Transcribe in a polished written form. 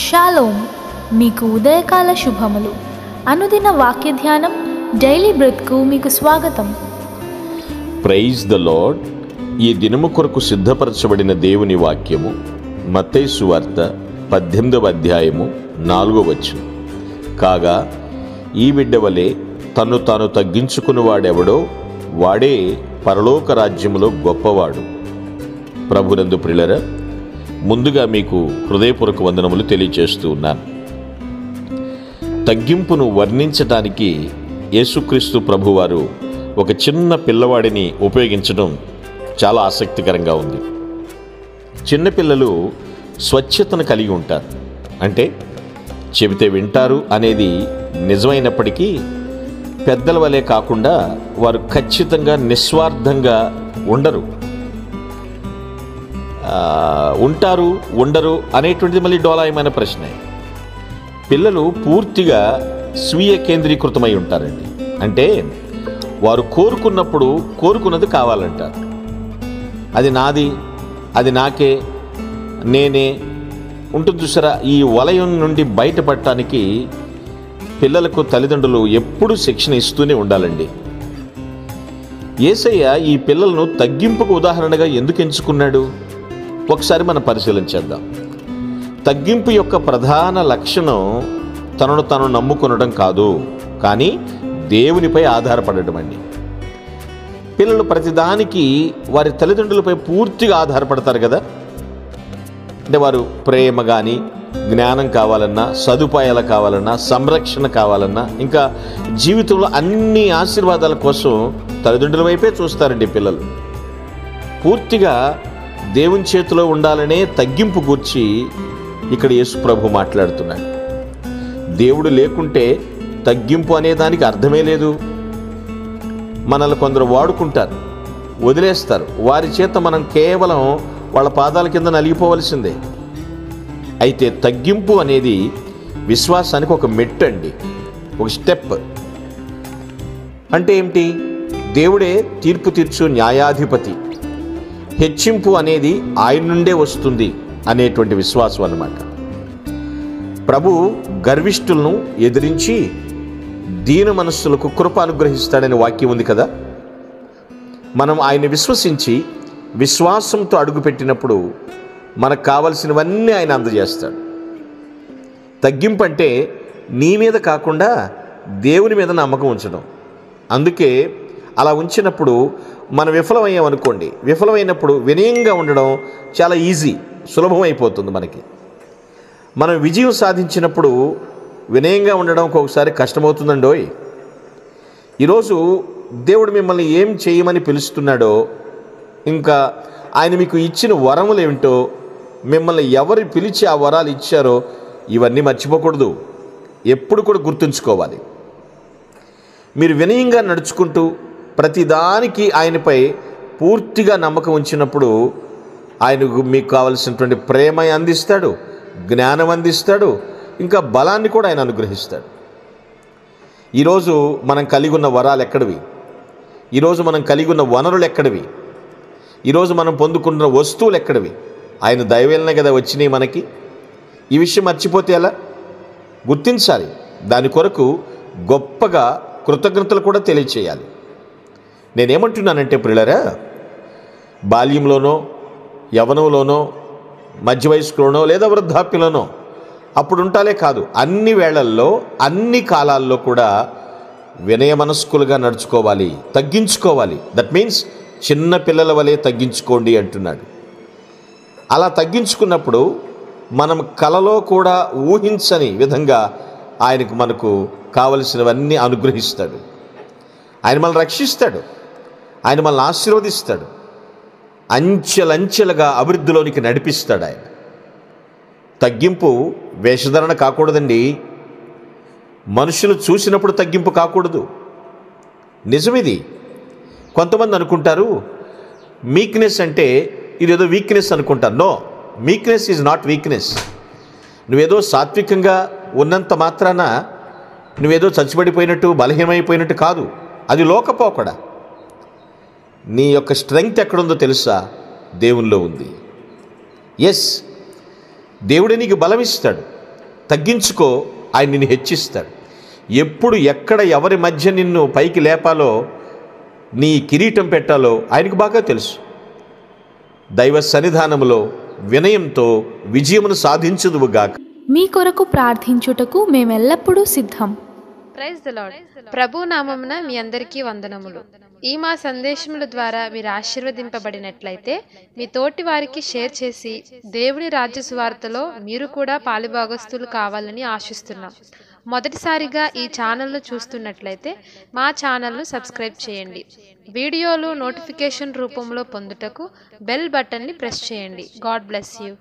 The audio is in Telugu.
షాలోమ్, మీకు ఉదయకాల శుభములు. అనుదిన వాక్య ధ్యానం డైలీ బ్రెడ్కు మీకు స్వాగతం. Praise the lord. ఈ దినము కొరకు సిద్ధపరచబడిన దేవుని వాక్యము మత్తయి సువార్త 18వ అధ్యాయము 4వ వచనం. కాగా ఈ బిడ్డ వలె తన్ను తాను తగ్గించుకున్నవాడెవడో వాడే పరలోక రాజ్యములో గొప్పవాడు. ప్రభునందు ప్రియులారా, ముందుగా మీకు హృదయపూర్వక వందనములు తెలియజేస్తూ ఉన్నాను. తగ్గింపును వర్ణించటానికి యేసుక్రీస్తు ప్రభువారు ఒక చిన్న పిల్లవాడిని ఉపయోగించడం చాలా ఆసక్తికరంగా ఉంది. చిన్నపిల్లలు స్వచ్ఛతను కలిగి ఉంటారు, అంటే చెబితే వింటారు అనేది నిజమైనప్పటికీ పెద్దల వలె కాకుండా వారు ఖచ్చితంగా నిస్వార్థంగా ఉండరు. ఉంటారు ఉండరు అనేటువంటిది మళ్ళీ డోలాయమైన ప్రశ్న. పిల్లలు పూర్తిగా స్వీయ కేంద్రీకృతమై ఉంటారండి. అంటే వారు కోరుకున్నప్పుడు కోరుకున్నది కావాలంటారు. అది నాది, అది నాకే, నేనే ఉంటుంది చూసారా. ఈ వలయం నుండి బయటపడటానికి పిల్లలకు తల్లిదండ్రులు ఎప్పుడూ శిక్షణ ఇస్తూనే ఉండాలండి. యేసయ్య ఈ పిల్లలను తగ్గింపుకు ఉదాహరణగా ఎందుకు ఎంచుకున్నాడు? ఒకసారి మనం పరిశీలించేద్దాం. తగ్గింపు యొక్క ప్రధాన లక్షణం తనను తాను నమ్ముకొనడం కాదు, కానీ దేవునిపై ఆధారపడటం అండి. పిల్లలు ప్రతిదానికి వారి తల్లిదండ్రులపై పూర్తిగా ఆధారపడతారు కదా. అంటే వారు ప్రేమ కానీ, జ్ఞానం కావాలన్నా, సదుపాయాలు కావాలన్నా, సంరక్షణ కావాలన్నా, ఇంకా జీవితంలో అన్ని ఆశీర్వాదాల కోసం తల్లిదండ్రుల వైపే చూస్తారండి పిల్లలు. పూర్తిగా దేవుని చేతిలో ఉండాలనే తగ్గింపు గూర్చి ఇక్కడ యేసు ప్రభు మాట్లాడుతున్నాడు. దేవుడు లేకుంటే తగ్గింపు అనే దానికి అర్థమే లేదు. మనల్ని కొందరు వాడుకుంటారు, వదిలేస్తారు. వారి చేత మనం కేవలం వాళ్ళ పాదాల కింద నలిగిపోవలసిందే. అయితే తగ్గింపు అనేది విశ్వాసానికి ఒక మెట్టు అండి, ఒక స్టెప్. అంటే ఏమిటి? దేవుడే తీర్పు తీర్చు న్యాయాధిపతి. హెచ్చింపు అనేది ఆయన నుండే వస్తుంది అనేటువంటి విశ్వాసం అన్నమాట. ప్రభు గర్విష్ఠులను ఎదిరించి దీన మనస్సులకు కృప అనుగ్రహిస్తాడని వాక్యం ఉంది కదా. మనం ఆయన విశ్వసించి విశ్వాసంతో అడుగుపెట్టినప్పుడు మనకు కావలసినవన్నీ ఆయన అందజేస్తాడు. తగ్గింపు అంటే నీ మీద కాకుండా దేవుని మీద నమ్మకం ఉంచడం. అందుకే అలా ఉంచినప్పుడు మనం విఫలమయ్యామనుకోండి, విఫలమైనప్పుడు వినయంగా ఉండడం చాలా ఈజీ, సులభమైపోతుంది మనకి. మనం విజయం సాధించినప్పుడు వినయంగా ఉండడం ఒక్కొక్కసారి కష్టమవుతుందండోయ్. ఈరోజు దేవుడు మిమ్మల్ని ఏం చేయమని పిలుస్తున్నాడో, ఇంకా ఆయన మీకు ఇచ్చిన వరములు ఏమిటో, మిమ్మల్ని ఎవరు పిలిచి ఆ వరాలు ఇచ్చారో ఇవన్నీ మర్చిపోకూడదు. ఎప్పుడు కూడా గుర్తుంచుకోవాలి. మీరు వినయంగా నడుచుకుంటూ ప్రతిదానికి ఆయనపై పూర్తిగా నమ్మకం ఉంచినప్పుడు ఆయనకు మీకు కావలసినటువంటి ప్రేమ అందిస్తాడు, జ్ఞానం అందిస్తాడు, ఇంకా బలాన్ని కూడా ఆయన అనుగ్రహిస్తాడు. ఈరోజు మనం కలిగి ఉన్న వరాలు ఎక్కడివి? ఈరోజు మనం కలిగి ఉన్న వనరులు ఎక్కడివి? ఈరోజు మనం పొందుకున్న వస్తువులు ఎక్కడివి? ఆయన దయవలనే కదా వచ్చినాయి మనకి. ఈ విషయం మర్చిపోతే ఎలా? గుర్తించాలి. దాని కొరకు గొప్పగా కృతజ్ఞతలు కూడా తెలియచేయాలి. నేనేమంటున్నానంటే ప్రియులారా, బాల్యంలోనో, యవనంలోనో, మధ్య వయస్కులోనో లేదా వృద్ధాప్యంలోనో అప్పుడు ఉంటాలే కాదు, అన్ని వేళల్లో అన్ని కాలాల్లో కూడా వినయ మనస్కులుగా నడుచుకోవాలి, తగ్గించుకోవాలి. దట్ మీన్స్ చిన్న పిల్లల వలె తగ్గించుకోండి అంటున్నాడు. అలా తగ్గించుకున్నప్పుడు మనం కలలో కూడా ఊహించని విధంగా ఆయనకు మనకు కావలసినవన్నీ అనుగ్రహిస్తాడు. ఆయన మనల్ని రక్షిస్తాడు, ఆయన మనల్ని ఆశీర్వదిస్తాడు, అంచెలంచెలుగా అభివృద్ధిలోనికి నడిపిస్తాడు ఆయన. తగ్గింపు వేషధరణ కాకూడదండి. మనుషులు చూసినప్పుడు తగ్గింపు కాకూడదు. నిజమిది. కొంతమంది అనుకుంటారు మీక్నెస్ అంటే ఇదేదో వీక్నెస్ అనుకుంటారు. No, weakness is not weakness. నువ్వేదో సాత్వికంగా ఉన్నంత మాత్రాన నువ్వేదో చచ్చిపడిపోయినట్టు, బలహీనమైపోయినట్టు కాదు. అది లోకపోకడ. నీ యొక్క స్ట్రెంగ్త్ ఎక్కడుందో తెలుసా? దేవునిలో ఉంది. ఎస్, దేవుడే నీకు బలం ఇస్తాడు, తగ్గించుకో, ఆయన నిన్ను హెచ్చిస్తాడు. ఎప్పుడు ఎక్కడ ఎవరి మధ్య నిన్ను పైకి లేపాలో, నీ కిరీటం పెట్టాలో ఆయనకు బాగా తెలుసు. దైవ సన్నిధానములో వినయంతో విజయమును సాధించుదువుగాక. మీ కొరకు ప్రార్థించుటకు మేమెల్లప్పుడూ సిద్ధం. Praise the lord. ప్రభు నామమున మీ అందరికీ వందనములు. ఈ మా సందేశముల ద్వారా మీరు ఆశీర్వదింపబడినట్లయితే మీ తోటి వారికి షేర్ చేసి దేవుని రాజ్య సువార్తలో మీరు కూడా పాలుభాగస్తులు కావాలని ఆశిస్తున్నాం. మొదటిసారిగా ఈ ఛానల్ను చూస్తున్నట్లయితే మా ఛానల్ను సబ్స్క్రైబ్ చేయండి. వీడియోలు నోటిఫికేషన్ రూపంలో పొందుటకు బెల్ బటన్ని ప్రెస్ చేయండి. God bless you.